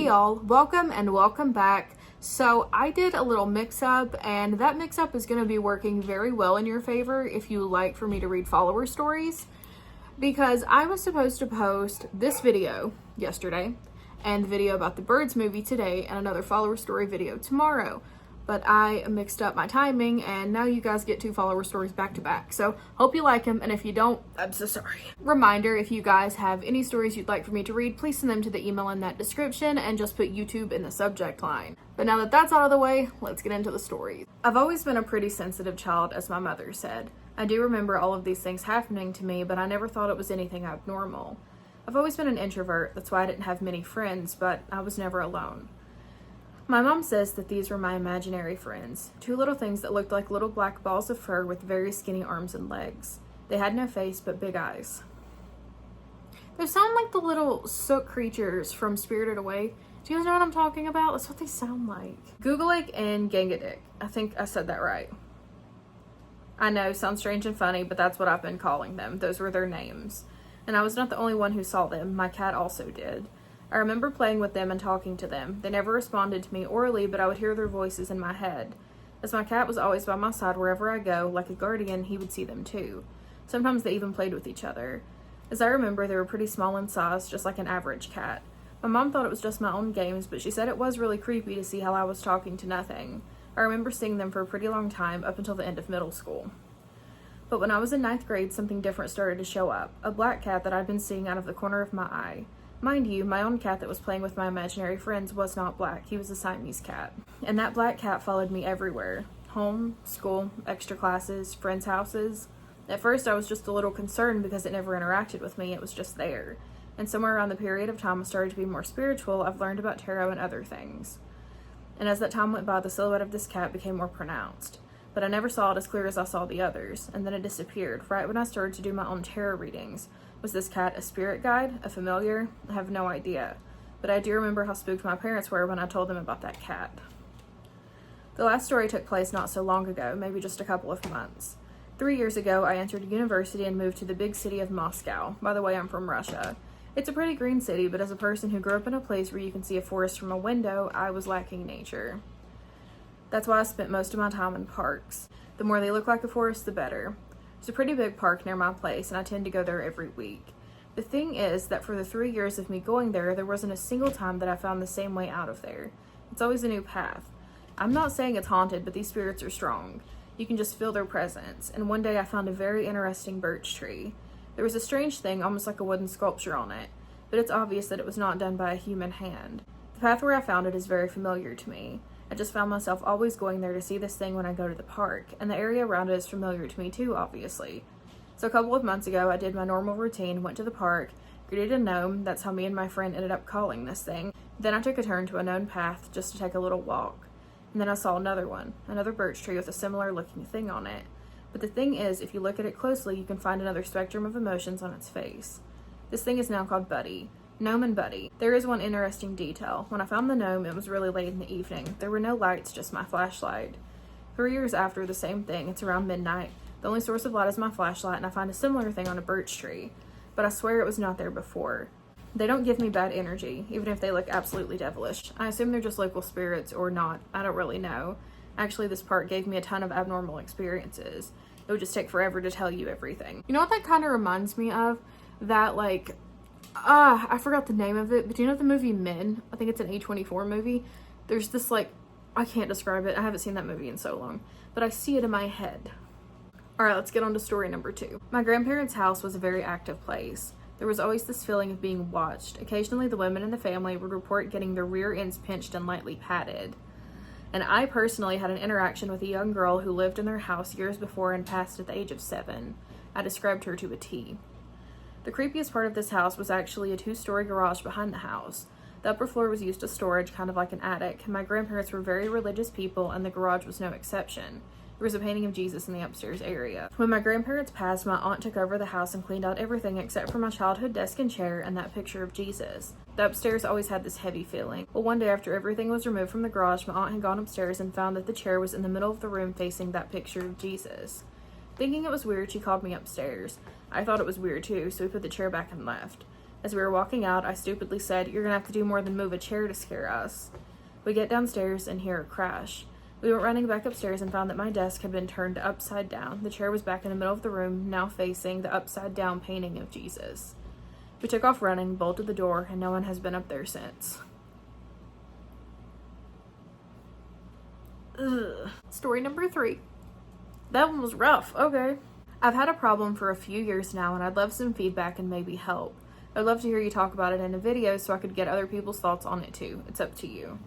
Hey y'all, welcome and welcome back. So I did a little mix-up, and that mix-up is going to be working very well in your favor if you like for me to read follower stories, because I was supposed to post this video yesterday and the video about the Birds movie today and another follower story video tomorrow. But I mixed up my timing, and now you guys get two follower stories back to back. So hope you like them, and if you don't, I'm so sorry. Reminder, if you guys have any stories you'd like for me to read, please send them to the email in that description and just put YouTube in the subject line. But now that that's out of the way, let's get into the stories. I've always been a pretty sensitive child, as my mother said. I do remember all of these things happening to me, but I never thought it was anything abnormal. I've always been an introvert, that's why I didn't have many friends, but I was never alone. My mom says that these were my imaginary friends, two little things that looked like little black balls of fur with very skinny arms and legs. They had no face but big eyes. They sound like the little soot creatures from Spirited Away. Do you guys know what I'm talking about? That's what they sound like. Googleic and Gangadick. I think I said that right. I know, sounds strange and funny, but that's what I've been calling them. Those were their names. And I was not the only one who saw them. My cat also did. I remember playing with them and talking to them. They never responded to me orally, but I would hear their voices in my head. As my cat was always by my side wherever I go, like a guardian, he would see them too. Sometimes they even played with each other. As I remember, they were pretty small in size, just like an average cat. My mom thought it was just my own games, but she said it was really creepy to see how I was talking to nothing. I remember seeing them for a pretty long time, up until the end of middle school. But when I was in 9th grade, something different started to show up. A black cat that I'd been seeing out of the corner of my eye. Mind you, my own cat that was playing with my imaginary friends was not black. He was a Siamese cat. And that black cat followed me everywhere. Home, school, extra classes, friends' houses. At first I was just a little concerned because it never interacted with me, it was just there. And somewhere around the period of time I started to be more spiritual, I've learned about tarot and other things. And as that time went by, the silhouette of this cat became more pronounced. But I never saw it as clear as I saw the others, and then it disappeared, right when I started to do my own tarot readings. Was this cat a spirit guide? A familiar? I have no idea. But I do remember how spooked my parents were when I told them about that cat. The last story took place not so long ago, maybe just a couple of months. 3 years ago, I entered university and moved to the big city of Moscow. By the way, I'm from Russia. It's a pretty green city, but as a person who grew up in a place where you can see a forest from a window, I was lacking nature. That's why I spent most of my time in parks. The more they look like a forest, the better. There's a pretty big park near my place, and I tend to go there every week. The thing is that for the 3 years of me going there wasn't a single time that I found the same way out of there. It's always a new path. I'm not saying it's haunted, but these spirits are strong. You can just feel their presence, and one day I found a very interesting birch tree. There was a strange thing, almost like a wooden sculpture on it, but it's obvious that it was not done by a human hand. The path where I found it is very familiar to me. I just found myself always going there to see this thing when I go to the park, and the area around it is familiar to me too, obviously. So a couple of months ago, I did my normal routine, went to the park, greeted a gnome, that's how me and my friend ended up calling this thing. Then I took a turn to a known path just to take a little walk. And then I saw another one, another birch tree with a similar looking thing on it. But the thing is, if you look at it closely, you can find another spectrum of emotions on its face. This thing is now called Buddy. Gnome and Buddy. There is one interesting detail. When I found the gnome, it was really late in the evening. There were no lights, just my flashlight. 3 years after, the same thing. It's around midnight. The only source of light is my flashlight, and I find a similar thing on a birch tree. But I swear it was not there before. They don't give me bad energy, even if they look absolutely devilish. I assume they're just local spirits, or not. I don't really know. Actually, this park gave me a ton of abnormal experiences. It would just take forever to tell you everything. You know what that kind of reminds me of? That, like, I forgot the name of it, but do you know the movie Men? I think it's an A24 movie. There's this, like, I can't describe it. I haven't seen that movie in so long, but I see it in my head. Alright, let's get on to story number 2. My grandparents' house was a very active place. There was always this feeling of being watched. Occasionally, the women in the family would report getting their rear ends pinched and lightly patted. And I personally had an interaction with a young girl who lived in their house years before and passed at the age of 7. I described her to a T. The creepiest part of this house was actually a 2-story garage behind the house. The upper floor was used as storage, kind of like an attic. My grandparents were very religious people, and the garage was no exception. There was a painting of Jesus in the upstairs area. When my grandparents passed, my aunt took over the house and cleaned out everything except for my childhood desk and chair and that picture of Jesus. The upstairs always had this heavy feeling. Well, one day after everything was removed from the garage, my aunt had gone upstairs and found that the chair was in the middle of the room facing that picture of Jesus. Thinking it was weird, she called me upstairs. I thought it was weird too, so we put the chair back and left. As we were walking out, I stupidly said, "You're gonna have to do more than move a chair to scare us." We get downstairs and hear a crash. We went running back upstairs and found that my desk had been turned upside down. The chair was back in the middle of the room, now facing the upside down painting of Jesus. We took off running, bolted the door, and no one has been up there since. Ugh. Story number 3. That one was rough. Okay. I've had a problem for a few years now, and I'd love some feedback and maybe help. I'd love to hear you talk about it in a video so I could get other people's thoughts on it too. It's up to you.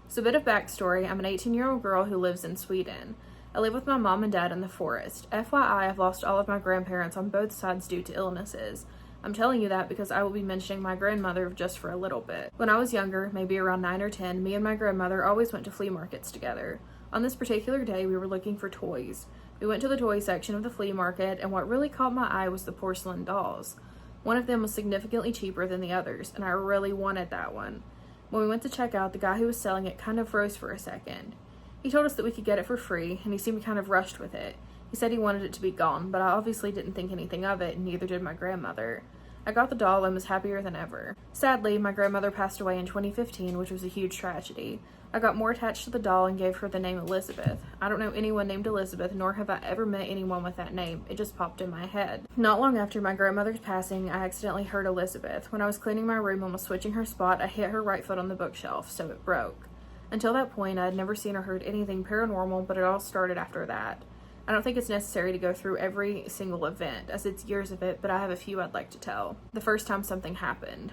So a bit of backstory, I'm an 18-year-old girl who lives in Sweden. I live with my mom and dad in the forest. FYI, I've lost all of my grandparents on both sides due to illnesses. I'm telling you that because I will be mentioning my grandmother just for a little bit. When I was younger, maybe around 9 or 10, me and my grandmother always went to flea markets together. On this particular day, we were looking for toys. We went to the toy section of the flea market, and what really caught my eye was the porcelain dolls. One of them was significantly cheaper than the others, and I really wanted that one. When we went to check out, the guy who was selling it kind of froze for a second. He told us that we could get it for free, and he seemed kind of rushed with it. He said he wanted it to be gone, but I obviously didn't think anything of it, and neither did my grandmother. I got the doll and was happier than ever. Sadly, my grandmother passed away in 2015, which was a huge tragedy. I got more attached to the doll and gave her the name Elizabeth. I don't know anyone named Elizabeth, nor have I ever met anyone with that name. It just popped in my head. Not long after my grandmother's passing, I accidentally hurt Elizabeth. When I was cleaning my room and was switching her spot, I hit her right foot on the bookshelf, so it broke. Until that point, I had never seen or heard anything paranormal, but it all started after that. I don't think it's necessary to go through every single event, as it's years of it, but I have a few I'd like to tell. The first time something happened.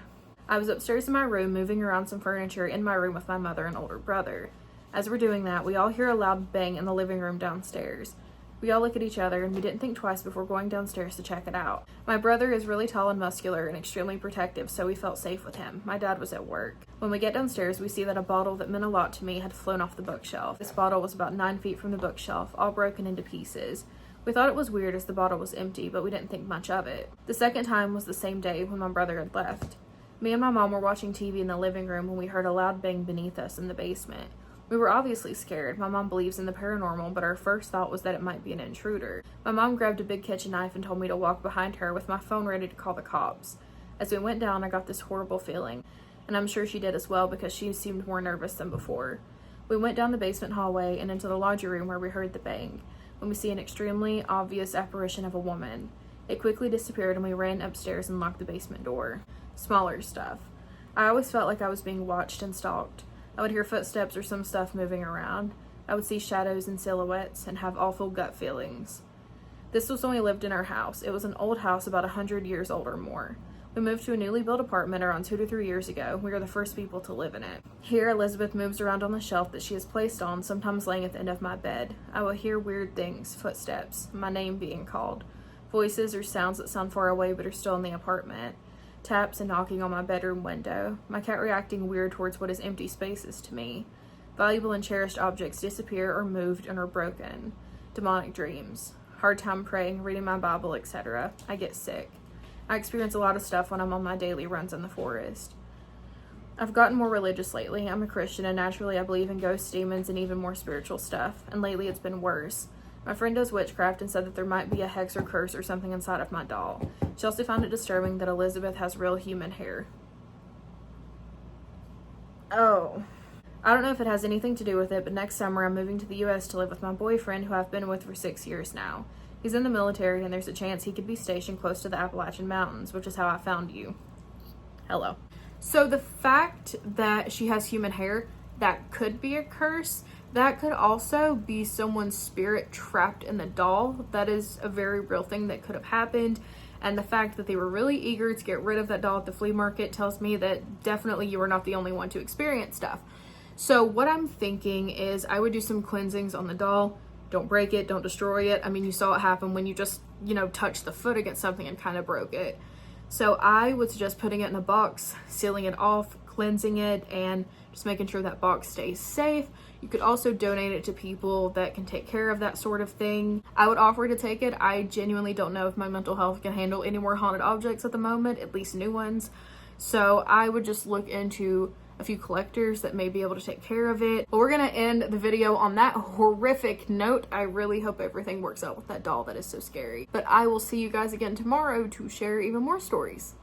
I was upstairs in my room moving around some furniture in my room with my mother and older brother. As we're doing that, we all hear a loud bang in the living room downstairs. We all look at each other and we didn't think twice before going downstairs to check it out. My brother is really tall and muscular and extremely protective, so we felt safe with him. My dad was at work. When we get downstairs, we see that a bottle that meant a lot to me had flown off the bookshelf. This bottle was about 9 feet from the bookshelf, all broken into pieces. We thought it was weird as the bottle was empty, but we didn't think much of it. The second time was the same day when my brother had left. Me and my mom were watching TV in the living room when we heard a loud bang beneath us in the basement. We were obviously scared. My mom believes in the paranormal, but our first thought was that it might be an intruder. My mom grabbed a big kitchen knife and told me to walk behind her with my phone ready to call the cops. As we went down, I got this horrible feeling, and I'm sure she did as well because she seemed more nervous than before. We went down the basement hallway and into the laundry room where we heard the bang, when we see an extremely obvious apparition of a woman. It quickly disappeared and we ran upstairs and locked the basement door. Smaller stuff. I always felt like I was being watched and stalked. I would hear footsteps or some stuff moving around. I would see shadows and silhouettes and have awful gut feelings. This was when we lived in our house. It was an old house about 100 years old or more. We moved to a newly built apartment around 2 to 3 years ago. We were the first people to live in it. Here, Elizabeth moves around on the shelf that she is placed on, sometimes laying at the end of my bed. I will hear weird things, footsteps, my name being called, voices or sounds that sound far away but are still in the apartment. Taps and knocking on my bedroom window, my cat reacting weird towards what is empty spaces to me. Valuable and cherished objects disappear or moved and are broken. Demonic dreams. Hard time praying, reading my Bible, etc. I get sick. I experience a lot of stuff when I'm on my daily runs in the forest. I've gotten more religious lately. I'm a Christian and naturally I believe in ghosts, demons, and even more spiritual stuff, and lately it's been worse. My friend does witchcraft and said that there might be a hex or curse or something inside of my doll. She also found it disturbing that Elizabeth has real human hair. Oh. I don't know if it has anything to do with it, but next summer I'm moving to the US to live with my boyfriend who I've been with for 6 years now. He's in the military and there's a chance he could be stationed close to the Appalachian Mountains, which is how I found you. Hello. So the fact that she has human hair, that could be a curse. That could also be someone's spirit trapped in the doll. That is a very real thing that could have happened. And the fact that they were really eager to get rid of that doll at the flea market tells me that definitely you are not the only one to experience stuff. So what I'm thinking is I would do some cleansings on the doll. Don't break it, don't destroy it. I mean, you saw it happen when you just, touched the foot against something and kind of broke it. So I would suggest putting it in a box, sealing it off, cleansing it, and just making sure that box stays safe. You could also donate it to people that can take care of that sort of thing. I would offer to take it. I genuinely don't know if my mental health can handle any more haunted objects at the moment, at least new ones. So I would just look into a few collectors that may be able to take care of it. But we're gonna end the video on that horrific note. I really hope everything works out with that doll that is so scary. But I will see you guys again tomorrow to share even more stories.